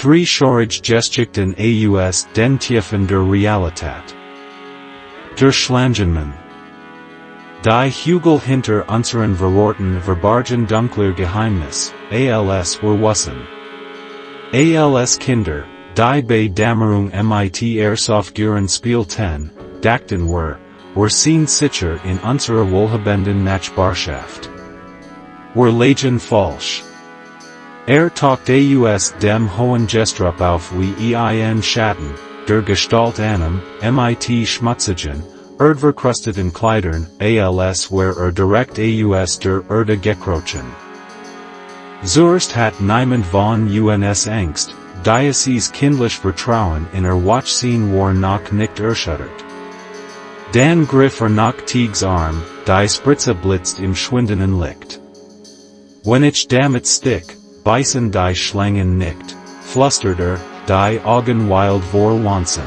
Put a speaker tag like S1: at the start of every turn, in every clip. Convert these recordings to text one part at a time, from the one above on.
S1: 3 Schorage Geschichten aus den Tiefen der Realität. Der Schlangenmann. Die Hügel hinter unseren Verworten verbargen dunkler Geheimnis, als Wussen. Als Kinder, die bei Dämmerung mit Airsoftguren spielten, dachten wir sehen sicher in unserer wohlhabenden Nachbarschaft. Wir lagen falsch. Taucht aus dem hohen Gestrüpp auf wie in Schatten, der Gestalt einem, mit schmutzigen, erdverkrusteten Kleidern, als direkt aus der Erde gekrochen. Zuerst hat niemand von uns Angst, dieses kindlich Vertrauen in Wachsehen war noch nicht erschüttert. Dann griff nach Tiegs Arm, die Spritze blitzt im schwindenden Licht. Wenn ich damit stick, beißen die Schlangen nicht, flüstert die Augen wild vor Wahnsinn.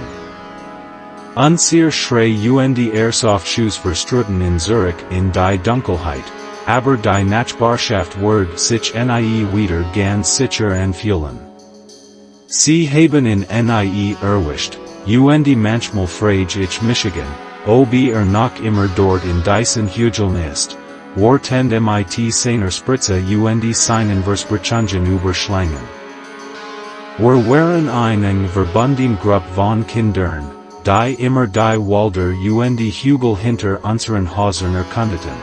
S1: Unser Schrei die Airsoft-Schuss verstruten in Zürich in die Dunkelheit, aber die Nachbarschaft wird sich wieder ganz sicher anfühlen. Sie haben in nie erwischt, die manchmal frage ich Michigan, ob noch immer dort in diesen Hügeln ist. Tend mit seiner Spritze die seinen Versprechungen überschlangen. Waren eine verbundene Gruppe von Kindern, die immer die Wälder die Hügel hinter unseren Häusern erkundeten.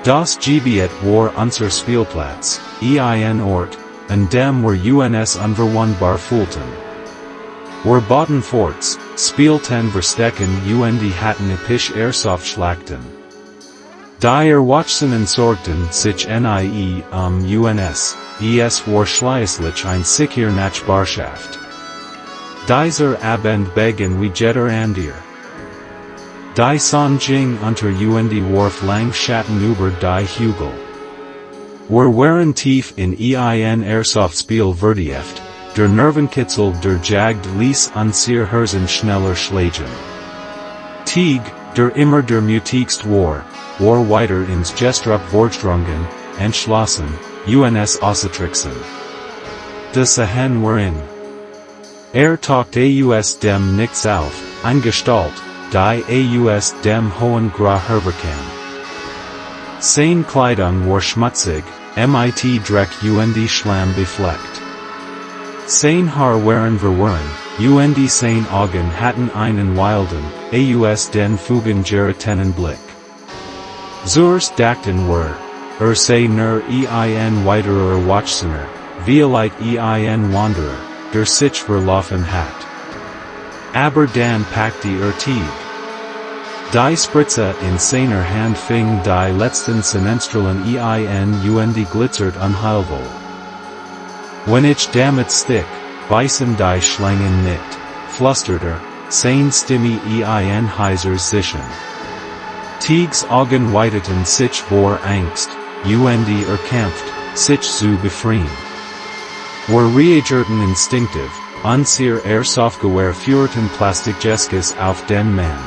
S1: Das Gebiet war unser Spielplatz, ein Ort, an dem wir uns unverwundbar fühlten. Wir bauten Forts, spielten Verstecken die hatten episch Airsoft-Schlachten. Die Erwachsenen sorgten sich uns, es war schließlich ein sicher Nachbarschaft. Dieser Abend begann wie jeder andere. Die Sonne ging unter die warf lang Schatten über die Hügel. Wir waren tief in ein Airsoft-Spiel vertieft, der Nervenkitzel der Jagd ließ unser Herzen schneller schlagen. Tieg, der immer der mutigst war weiter ins Gestrüpp vorgedrungen, entschlossen, uns auszutricksen. Das Sahen waren. Taucht aus dem Nichts auf, eine Gestalt, die aus dem hohen Grau hervorkam. Seine Kleidung war schmutzig, mit Dreck die Schlamm befleckt. Sein Haar waren verworren, die seine Augen hatten einen wilden, aus den Fugen geratenen Blick. Zuerst dachten wir, sei nur ein weiterer Erwachsener, vielleicht ein Wanderer, der sich verlaufen hat. Aber dann packte Tieg. Die Spritze in seiner Hand fing die letzten Sonnenstrahlen die glitzert unheilvoll. Wenn ich damit stick, beißen die Schlangen nicht, flüsterte, seine Stimme ein heiser Zischen. Tiegs Augen weiteten sich vor Angst, erkämpft, sich zu befreien. Wir reagierten instinktiv, unser Airsoftgewehr führten Plastikgeskes auf den Mann.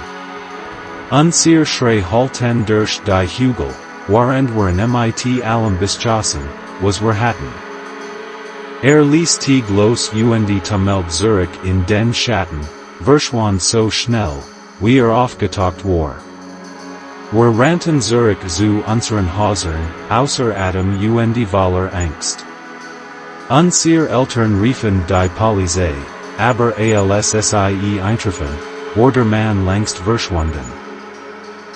S1: Unser Schrei halten durch die Hügel, während wir mit allem beschossen, was wir hatten. Ließ Tieg los die Tumult Zürich in den Schatten, verschwand so schnell, wie aufgetaucht war. Wir rannten Zürich zu unseren Häusern, außer Atem die voller Angst. Unsere Eltern riefen die Polizei, aber als sie eintreffen, war der Mann längst verschwunden.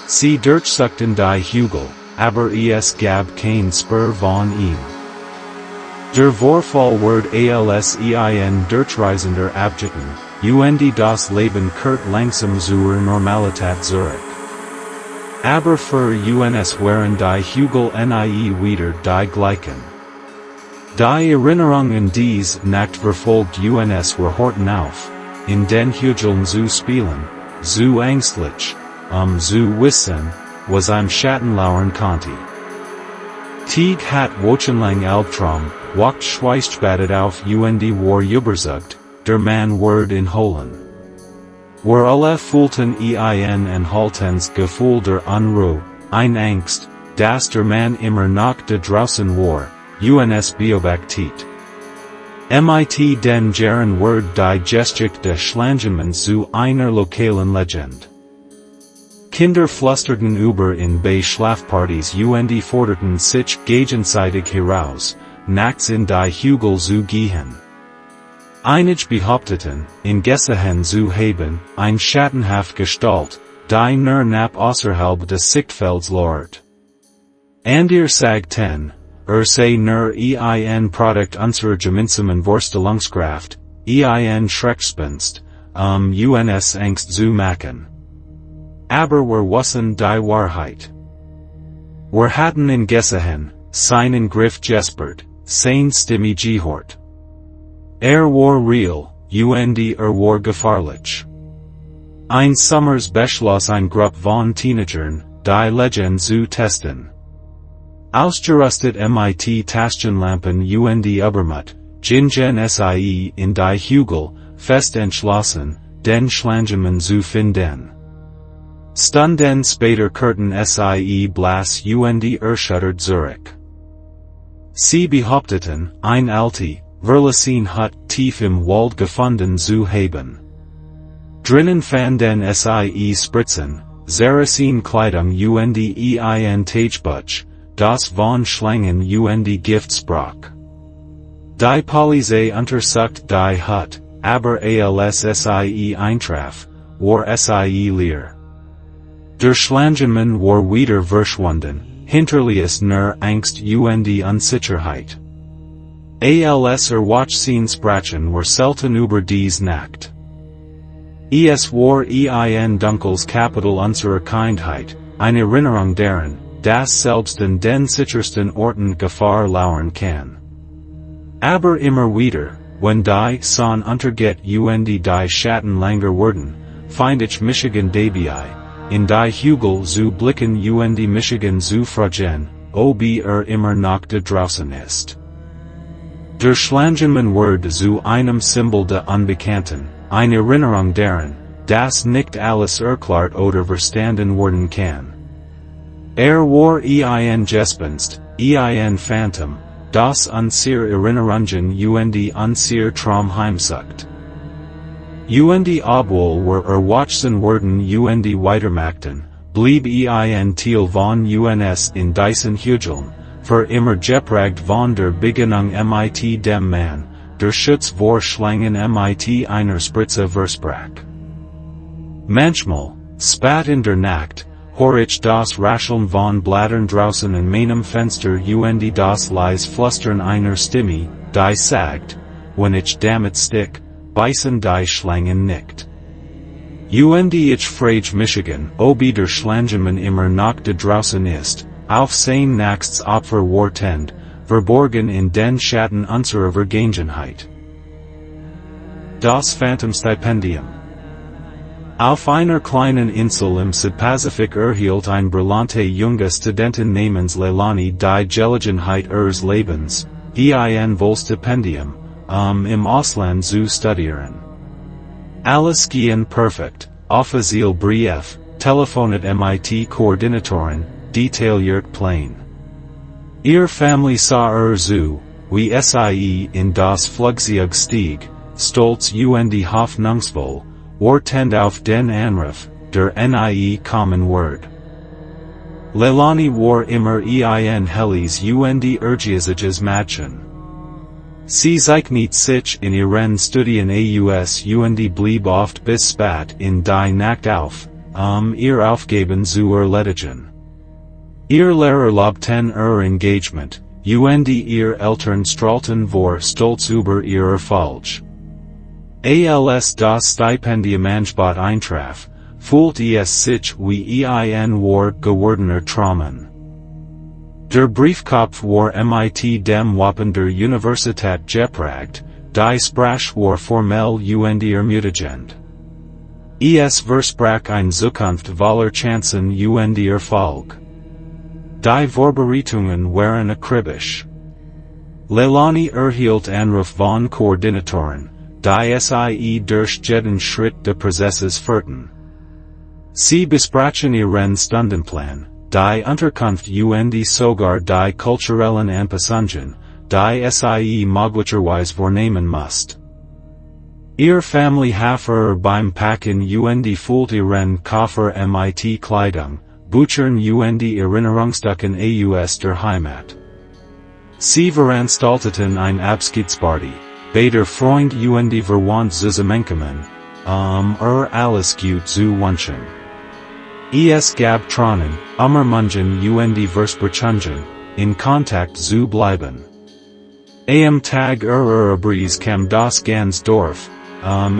S1: Sie durchsuchten die Hügel, aber es gab kein Spur von ihm. Der Vorfall wird als ein durchreisender abgetan, das Leben kehrt langsam zur Normalität zurück. Aber für uns waren die Hügel nie wieder die gleichen. Die Erinnerung an diese Nacht verfolgt uns wir horten auf, in den Hügeln zu spielen, zu ängstlich, zu wissen, was im Schatten lauern konnte. Tieg hat wochenlang Albtraum, wacht schweißspattet auf war überzeugt, der Mann wird in Holen. Wir alle fühlten ein haltens Gefühl der Unruhe, ein Angst, dass der Mann immer noch da draußen war, uns beobachtet. Mit den Jahren Word die Geschichte Schlangenmann zu einer lokalen Legend. Kinder flüsterten über in bei Schlafpartys und forderten sich gegenseitig heraus, nachts in die Hügel zu gehen. Einige behaupteten, in Geschichten zu haben, ein schattenhaft Gestalt, die nur knapp außerhalb des Sichtfelds lauert. Andere sagten, sei nur ein Produkt unserer gemeinsamen Vorstellungskraft, ein Schreckgespenst, uns Angst zu machen. Aber wir wussten die Wahrheit. Wir hatten in Geschichten, seinen Griff gespürt, seine Stimme gehört. War real, und war gefahrlich. Ein Sommers beschloss ein Gruppe von Teenagern, die Legend zu testen. Ausgerüstet mit Taschenlampen und Übermut, gingen sie in die Hügel, fest entschlossen, den Schlangenmann zu finden. Stunden später kehrten sie blass und erschüttert zurück. Sie behaupteten, ein alte, verlassene Hut tief im Wald gefunden zu haben. Drinnen fanden sie Spritzen, Kleidung und ein Tagebuch, das von Schlangen und Gift sprach. Die Polizei untersucht die Hut, aber als sie eintraf, war sie leer. Der Schlangenmann war wieder verschwunden, hinterließ nur Angst und Unsicherheit. Als Watchsehen sprachen war selten über dies Nacht. Es war in Dunkles Kapitel unserer Kindheit, eine Erinnerung daran, dass selbst in den sichersten Orten Gefahr lauern kann. Aber immer wieder, wenn die Sonne untergeht und die Schatten länger werden, find ich Michigan dabei, in die Hügel zu blicken und Michigan zu fragen, ob immer noch da draußen ist. Der Schlangenmann wurde zu einem Symbol der Unbekannten, eine Erinnerung daran, dass nicht alles erklärt oder verstanden werden kann. War ein Gespenst, ein Phantom, das unsere Erinnerungen und unsere Traum heimsucht. Und obwohl wir erwachsen werden und weitermachten, blieb ein Teil von uns in diesen Hügeln, für immer geprägt von der Begegnung mit dem Mann, der Schutz vor Schlangen mit einer Spritze versprach. Manchmal, spät in der Nacht, hör ich das Rascheln von Blättern draußen in meinem Fenster und das leise Flüstern einer Stimme, die sagt, wenn ich damit stick, beißen die Schlangen nicht. Und ich frage Michigan, ob der Schlangenmann immer noch da draußen ist, auf sein nächstes Opfer wartend, verborgen in den Schatten unserer Vergangenheit. Das Phantomstipendium. Auf einer kleinen Insel im Südpazifik erhielt ein brillanter junger Studentin namens Leilani die Gelegenheit ihres Lebens, ein Vollstipendium, im Ausland zu studieren. Alles ging perfekt, offiziell Brief, telefonet mit-Koordinatorin, detailliert Plan. Ihr Familie sah zu, wie sie in das Flugzeug stieg, stolz und hoffnungsvoll, wartend auf den Anruf, der kommen wird. Leilani war immer ein helles und ehrgeiziges Mädchen. Sie zeichnete sich in ihren Studien aus und blieb oft bis spät in die Nacht auf, ihr Aufgaben zu erledigen. Ihr Lehrer lobten ihr Engagement, und ihr Eltern strahlten vor Stolz über ihr Erfolg. Als das Stipendium Angebot eintraf, fühlte es sich wie ein wahr gewordener Traum. Der Briefkopf war mit dem Wappen der Universität geprägt, die Sprache war formell und ermutigend. Es versprach eine Zukunft voller Chancen und Erfolg. Die Vorbereitungen waren akribisch. Leilani erhielt Anruf von Koordinatoren, die sie durch jeden Schritt des Prozesses führten. Sie besprachen ihren Stundenplan, die Unterkunft und sogar die kulturellen Anpassungen, die sie moglicherweise vornehmen musst. Ihr Family hafer beim Packen und füllt ihren Koffer mit Kleidung, Büchern und Erinnerungsstücken aus der Heimat. Sie veranstalteten ein Abschiedsparty, bei der Freund und Verwandt zusammenkommen, alles gut zu wünschen. Es gab Tränen, Mungen und Versprechungen, in Kontakt zu bleiben. Am Tag Abries kam das ganz Dorf,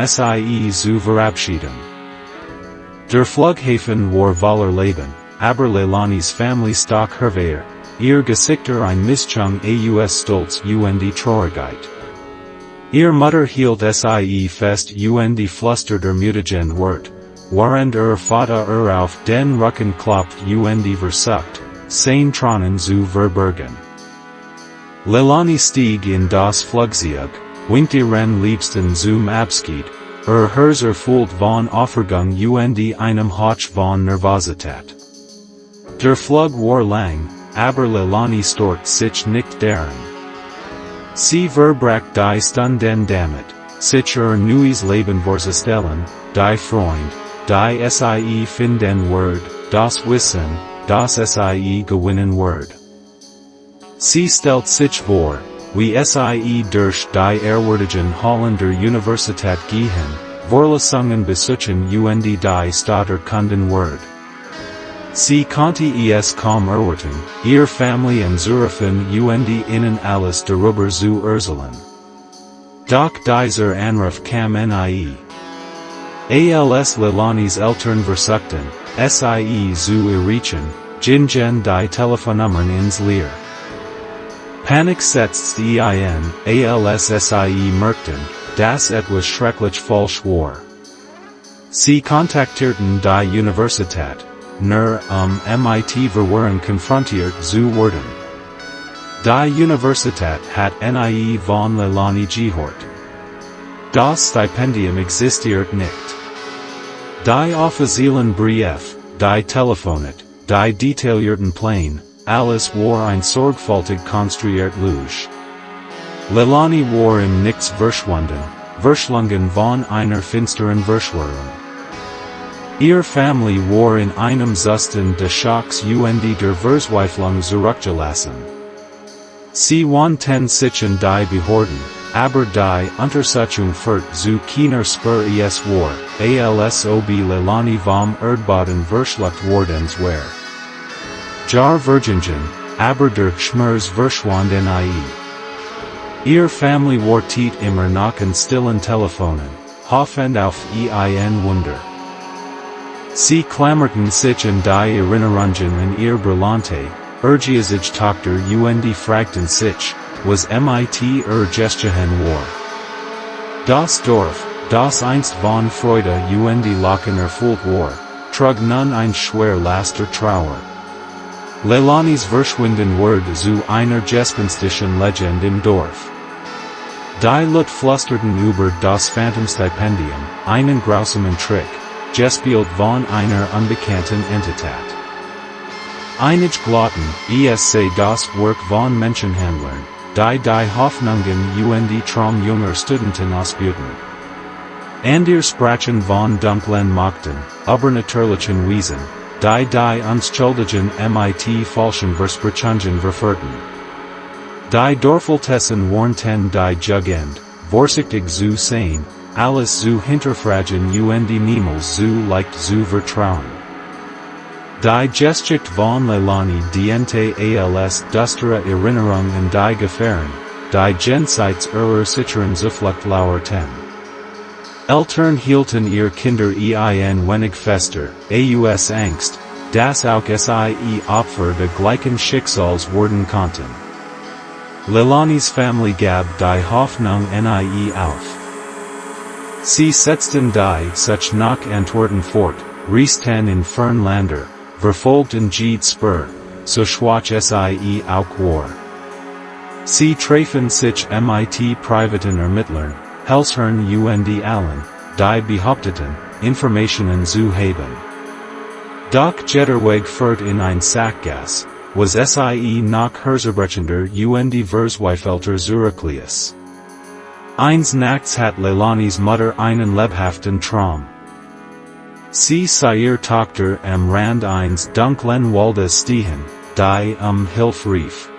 S1: sie zu verabschieden. Der Flughafen war voller Leben, aber Leilani's Family stock hervor, ihr Gesichter ein Mischung aus Stolz und Traurigkeit. Ihr Mutter hielt sie fest und flüsterte mütigen Wort, während Vater auf den Rücken klopft und versucht, seine Tränen zu verbergen. Leilani stieg in das Flugzeug, winkte ihren Liebsten zum Abschied, Herz erfüllt von Aufregung und einem Hauch von Nervosität. Der Flug war lang, aber Leilani stört sich nicht daran. Sie verbracht die Stunden damit, sich neues Leben vorzustellen, die Freund, die sie finden wird, das Wissen, das sie gewinnen wird. Sie stellt sich vor, wie sie durch die ehrwürdigen Hallen der Universität gehen, Vorlesungen besuchen und die Stadt erkunden wird. Sie konnte es kaum erwarten, ihr Familie anzurufen und ihnen alles darüber zu erzählen. Doch dieser Anruf kam nie. Als Leilani's Eltern versuchten, sie zu erreichen, gingen die Telefonnummern ins Leer. Panik setzte ein, als sie merkten, dass etwas schrecklich falsch war. Sie kontaktierten die Universität, nur mit Verwirrung konfrontiert zu werden. Die Universität hat nie von Leilani gehört. Das Stipendium existiert nicht. Die offiziellen Brief, die Telefonet, die detaillierten Pläne, alles war ein sorgfältig konstruiert Lüge. Leilani war im Nichts verschlungen von einer finsteren Verschwörung. Ihr Family war in einem Zustand des Schocks und der Verzweiflung zurückgelassen. Sie wandten sich an die Behörden, aber die Untersuchung führt zu keiner Spur es war, als ob Leilani vom Erdboden verschluckt worden war. Jar Virgingen, aber der Schmerz verschwand nie. Ihr Family war immer noch an stillen Telefonen, hoffend auf ein Wunder. Sie klammerten sich an die Erinnerungen an ihr Brillante, ergiasige Tochter und fragten sich, was mit Geschichten war. Das Dorf, das einst von Freude und Lachen erfüllt war, trug nun ein schwer Last der Trauer. Leilani's Verschwinden wurde zu einer gespenstischen Legende im Dorf. Die Leute flüsterten über das Phantomstipendium, einen grausamen Trick, gespielt von einer unbekannten Entität. Einige glaubten, es sei das Werk von Menschenhandlern, die Hoffnungen und Traum junger Studenten ausbüten. Andere sprachen von dunklen Mächten, übernatürlichen Wesen, die unschuldigen mit falschen Versprechungen verführten. Die Dorfältesten warnten die Jugend, vorsichtig zu sein, alles zu hinterfragen und niemals zu leicht zu vertrauen. Die Geschichte von Leilani diente als düstere Erinnerung an die Gefahren, die jenseits ihrer sicheren Zuflucht lauerten. Eltern hielten ihr Kinder ein wenig fester, aus Angst, dass auch sie Opfer des gleichen Schicksals werden konnten. Leilani's Family gab die Hoffnung nie auf. Sie setzten die such nach Antworten fort, reisten in fern Länder, verfolgten jede Spur, so schwach sie auch war. Sie trafen sich mit privaten Ermittlern, Helsherrn und allen, die behaupteten, Informationen zu haben. Doch Jetterweg führt in ein Sackgasse, was sie nach Herzebrechender und Verzweifelter Zurücklies. Eins nachts hat Leilani's Mutter einen lebhaften Traum. Sie sah ihr Tochter am Rand eines dunklen Waldes stehen, die Hilfe rief.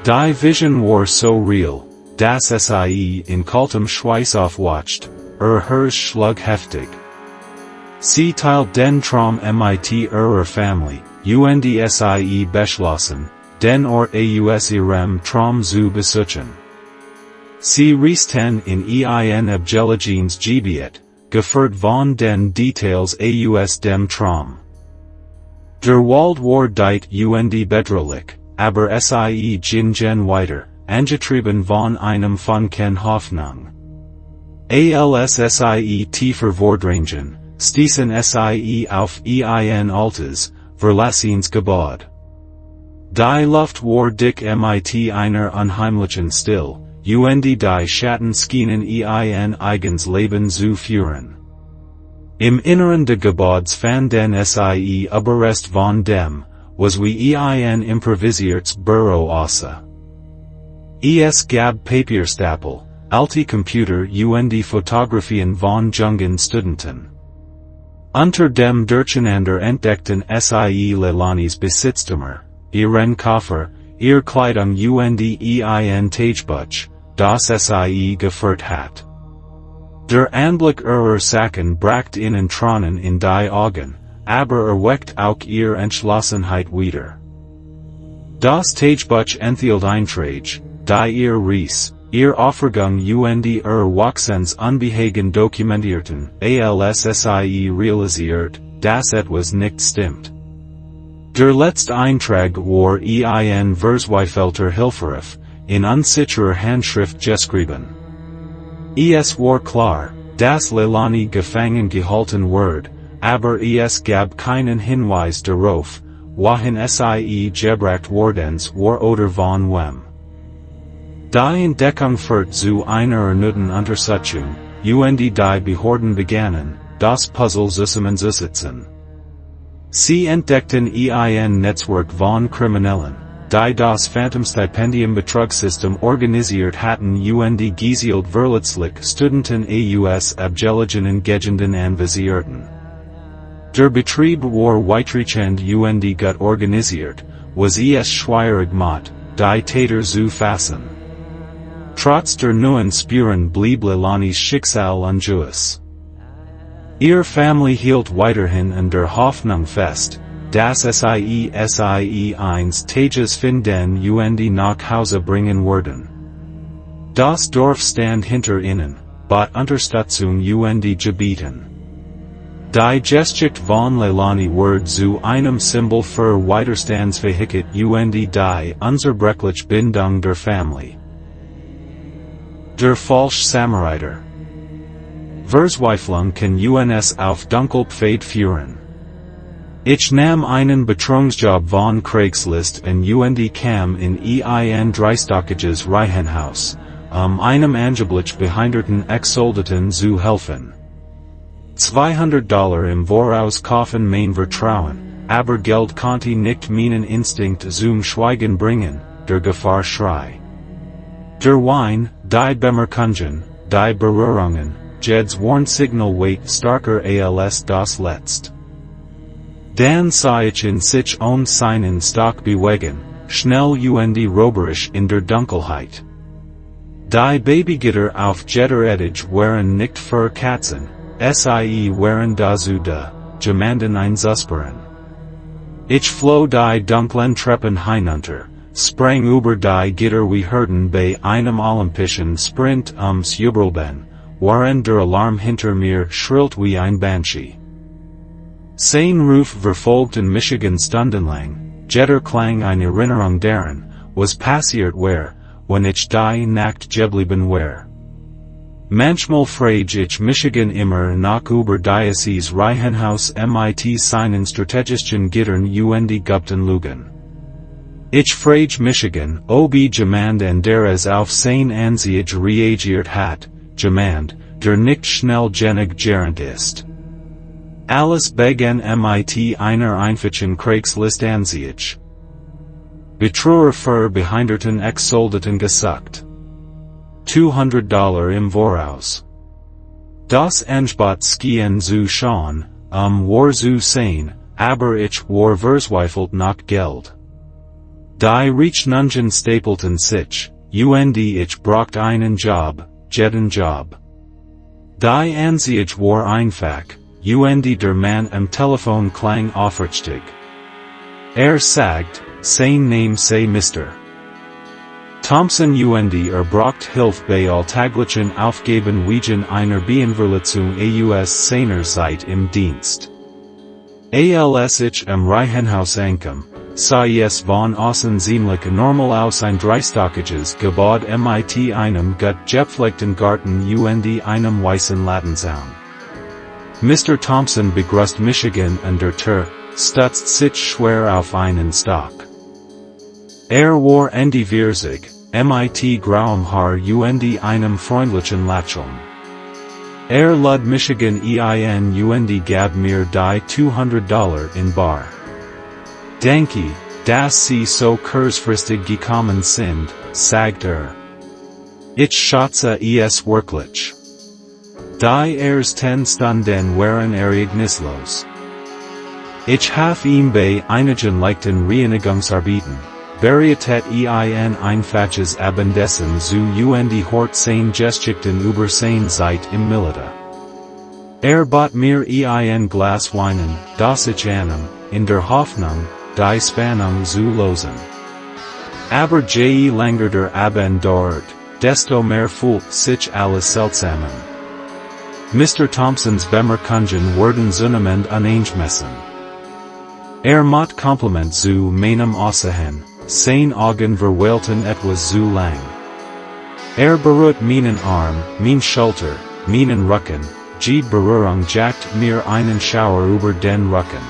S1: Die Vision war so real, dass sie in kaltem Schweiß aufwacht, Herz schlug heftig. Sie teilt den Traum mit ihrer Familie, und sie beschlossen, den Ort aus ihrem Traum zu besuchen. Sie reisten in ein abgelegenes Gebiet, geführt von den Details aus dem Traum. Der Wald war dicht und bedrohlich, aber sie gingen weiter, angetrieben von einem Funken Hoffnung. Als sie tiefer vordringen, stießen sie auf ein altes, verlassenes Gebäude. Die Luft war dick mit einer unheimlichen Still, und die Schatten schienen ein eigens Leben zu führen. Im Inneren des Gebäudes fanden sie Überrest von dem, was wie ein improvisiertes Büro aussah. Es gab Papierstapel, alte Computer und Fotografien von jungen Studenten. Unter dem Durcheinander entdeckten sie Leilani's Besitztümer, ihren Koffer, ihr Kleidung und ein Tagebuch, das sie geführt hat. Der Anblick ihrer Sachen bracht ihnen Tränen in die Augen, aber erweckt auch ihre Entschlossenheit wieder. Das Tagebuch enthielt Einträge, die ihr Reis, ihr Aufregung und ihre Wachsens Unbehagen dokumentierten, als sie realisiert, dass etwas nicht stimmt. Der letzte Eintrag war ein Verzweifelter Hilferuf, in unsicherer Handschrift geschrieben. Es war klar, dass Leilani gefangen gehalten wurde, aber es gab keinen Hinweis darauf, wohin sie gebracht worden war oder von wem. Die Entdeckung führt zu einer erneuten Untersuchung, und die Behörden begannen, das Puzzle zusammenzusetzen. Sie entdeckten ein Netzwerk von Kriminellen, die das Phantom-Stipendium-Betrugssystem organisiert hatten und gezielt verletzlich Studenten aus abgelegenen Gegenden anvisierten. Der Betrieb war weitreichend und gut organisiert, was es schwierig macht, die Täter zu fassen. Trotz der neuen Spuren blieb Leilani's Schicksal ungewiss. Ihre Familie hielt weiterhin an der Hoffnung fest, dass sie eines Tages finden und nach Hause bringen würden. Das Dorf stand hinter ihnen, bat Unterstützung und gebeten. Die Geschichte von Leilani wurde zu einem Symbol für Widerstandsfähigkeit und die unzerbrechliche Bindung der Familie. Der falsche Samariter. Verzweiflung kann uns auf Dunkelpfad führen. Ich nahm einen Betreuungsjob von Craigslist und kam in ein dreistöckiges Reihenhaus, einem angeblich behinderten Ex-Soldaten zu helfen. $200 im Voraus kaufen mein Vertrauen, aber Geld konnte nicht meinen Instinkt zum Schweigen bringen, der Gefahr schrei. Der Wein, die Bemerkungen, die Berührungen, Jed's Warnsignal weit starker als das Letzt. Dann sah ich in sich und seinen Stock bewegen, schnell und roberisch in der Dunkelheit. Die Babygitter auf jeder Etage waren nicht für Katzen, sie waren dazu da, jemanden einzuspüren. Ich floh die dunklen Treppen hinunter, sprang über die Gitter wie hörten bei einem olympischen Sprint ums Jubelben, während der Alarm hinter mir schrillt wie ein Banshee. Sein Ruf verfolgten Michigan stundenlang, jeder Klang eine Erinnerung daran, was passiert war, wenn ich die Nacht geblieben war. Manchmal frage ich Michigan immer nach über dieses Reihenhaus mit seinen strategischen Gittern und gupten Lügen. Ich frage Michigan, ob jemand anderes auf sein Ansicht reagiert hat, jemand, der nicht schnell genug gerent ist. Alles begann mit einer einfachen Craigslist Ansicht. Betreuer für Behinderten ex Soldaten gesucht. $200 im Voraus. Das Angebot skien zu schon, war zu sein, aber ich war verzweifelt nach Geld. Die Rechnungen stapelten sich, und ich brauchte einen Job, jeden Job. Die Ansicht war einfach, und der Mann am Telefon klang aufrichtig. Sagt, sein Name sei Mr. Thompson und braucht Hilfe bei alltäglichen Aufgaben wegen einer Beeinflussung aus seiner Zeit im Dienst. Als ich am Reihenhaus ankam, sah es von außen ziemlich normal aus, ein dreistöckiges Gebäude mit einem gut gepflegten Garten und einem weißen Ladenzaun. Mr. Thompson begrüßt Michigan an der Tür, stützt sich schwer auf einen Stock. War Ende 40, mit grauem Haar und einem freundlichen Lächeln. Lud Michigan ein und gab mir die $200 in bar. Danke, dass Sie so kurzfristig gekommen sind, sagt Ich schätze es wirklich. Die ersten Stunden waren ereignislos. Ich habe ihm bei einigen leichten Reinigungsarbeiten, Varietat ein einfaches Abendessen zu und hort sein Geschichten über sein Zeit im Militär. Bot mir ein Glas Weinen, das ich annahm, in der Hoffnung, die Spannung zu losen. Aber je länger der Abend dauert, desto mehr fühlt sich alles seltsamen. Mr. Thompsons Bemerkungen wurden zunehmend unangemessen. Macht Kompliment zu meinem Aussehen, sein Augen verweilten etwas zu lang. Berührt meinen Arm, mein Schulter, meinen Rücken, die Berührung jagt mir einen Schauer über den Rücken.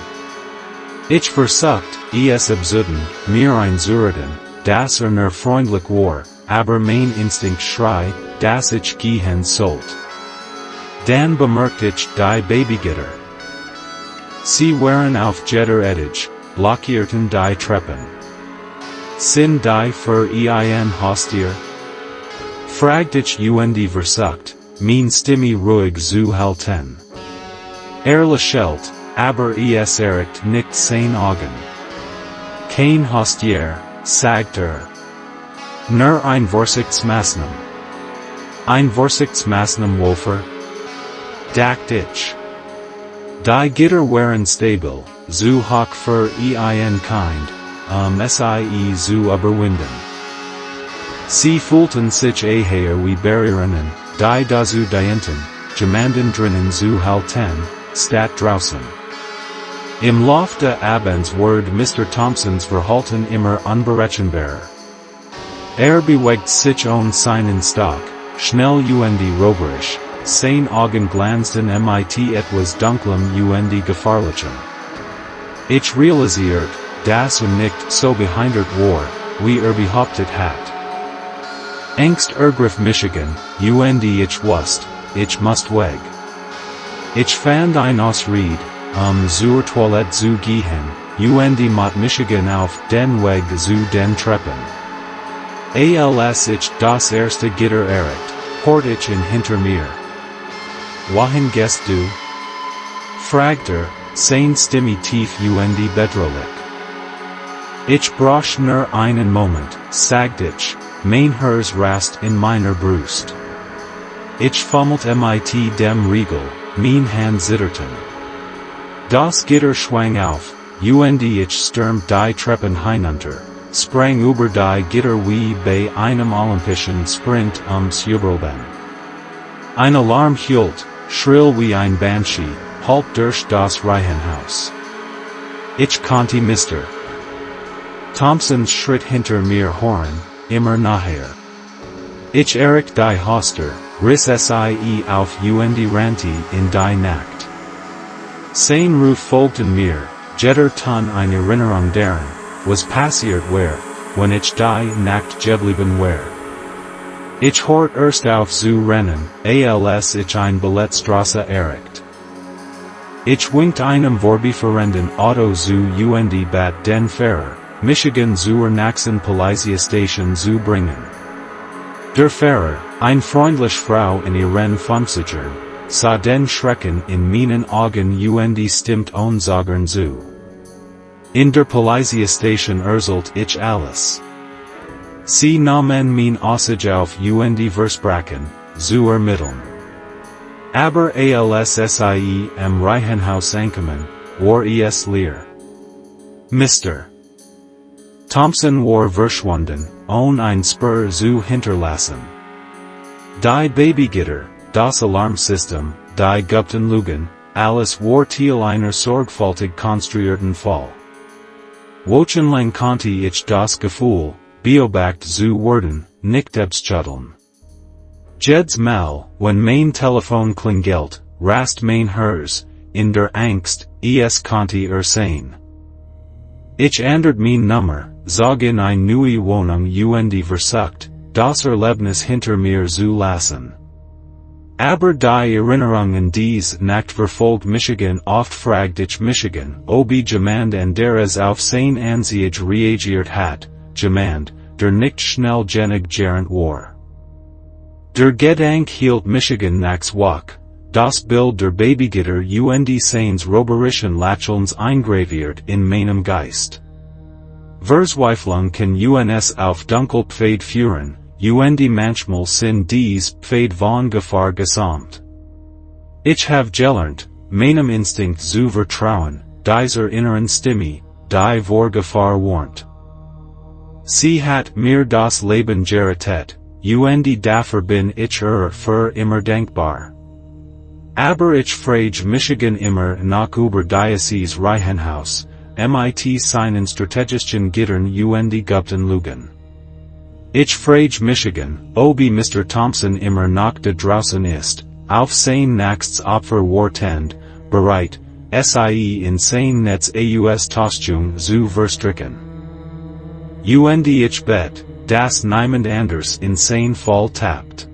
S1: Ich versucht, es abzuden, mir einzureden, dass nur freundlich war, aber mein Instinkt schreit, dass ich gehen sollte. Dann bemerkt ich die Babygitter. Sie waren auf jeder Etage, blockierten die Treppen. Sind die für ein Haustier? Fragt ich und versucht, mein Stimme ruhig zu halten. Lächelt, aber es erregt nicht sein Augen. Kein Haustier, sagt Nur ein Vorsichtsmaßnahme. Ein Vorsichtsmaßnahme wofür? Dacht ich. Die Gitter waren stabil, zu hoch für ein Kind, sie zu überwinden. Sie fühlten sich eher wie Barrieren, die dazu dienten, jemanden drinnen zu halten, statt draußen. Im Lauf des Abends wurde Mr. Thompsons Verhalten immer unberechenbarer. Bewegt sich seinen Stock, schnell und räuberisch, sein Augen glänzten mit etwas Dunklem und Gefahrlichem. Ich realisiert, dass nicht so behindert war, wie behauptet hat. Angst ergriff Michigan, und ich wusste, ich musste weg. Ich fand ein Ausrede, zur Toilette zu gehen, und mit Michigan auf den Weg zu den Treppen. Als ich das erste Gitter erreicht, hort ich ihn hinter mir. Wohin gehst du? Fragt sein Stimme tief und bedrohlich. Ich brauch nur einen Moment, sagt ich, mein Herz rast in meiner Brust. Ich fummelte mit dem Riegel, mein Hand zitterten. Das Gitter schwang auf, und ich stürmt die Treppen hinunter, sprang über die Gitter wie bei einem olympischen Sprint Überleben. Ein Alarm heulte, schrill wie ein Banshee, halb durch das Reihenhaus. Ich konnte Mr. Thompsons Schritt hinter mir hören, immer nachher. Ich erreichte die Haustür, riss sie auf und rannte in die Nacht. Sein Ruf folgten mir, jeder Ton eine Erinnerung daran, was passiert war, wenn ich die Nacht geblieben war. Ich hort erst auf zu rennen, als ich ein Ballettstraße erreicht. Ich winkte einem vorbeifahrenden Auto zu und bat den Fahrer, Michigan zur nächsten Polizeistation zu bringen. Der Fahrer, ein freundliche Frau in ihren 50ern, sah den Schrecken in meinen Augen und stimmt unsagern zu. In der Polizeistation erzählt ich alles. Sie nahmen mein Aussage auf und versprachen, zu ermitteln. Aber als sie am Reihenhaus ankamen, war es leer. Mr. Thompson war verschwunden, ohne ein Spur zu hinterlassen. Die Babygitter, das Alarmsystem, die gupten Lügen, alles war Teil einer sorgfältig konstruierten Fall. Wochenlang konnte ich das Gefühl, beobachtet zu werden, nicht abschütteln. Jedes Mal, wenn mein Telefon klingelt, rast mein Herz, in der Angst, es konnte sein. Ich ändert mein Nummer, zog in eine neue Wohnung und versucht, das Erlebnis hinter mir zu lassen. Aber die Erinnerung dies Nacht verfolgt Michigan oft fragt ich Michigan, ob jemand anderes auf sein Ansicht reagiert hat, jemand, der nicht schnell genig gerent war. Der Gedanke hielt Michigan nachts wach, das Bild der Babygitter und seines roberischen Lächelns eingraviert in meinem Geist. Verzweiflung kann uns auf Dunkle Pfad führen, und manchmal sind dies Pfad von Gefahr gesamt. Ich habe gelernt, meinem Instinkt zu vertrauen, dieser inneren Stimme, die vor Gefahr warnt. Sie hat mir das Leben gerettet, und dafür bin ich für immer dankbar. Aber ich frage Michigan immer nach über dieses Reihenhaus, mit seinen strategischen Gittern und gupten Lügen. Ich frage Michigan, ob Mr. Thompson immer noch da draußen ist, auf sein nächstes Opfer wartend, bereit, sie in sein Netz aus Täuschung zu verstricken. Und ich bet, dass niemand anders in sein Fall tappt.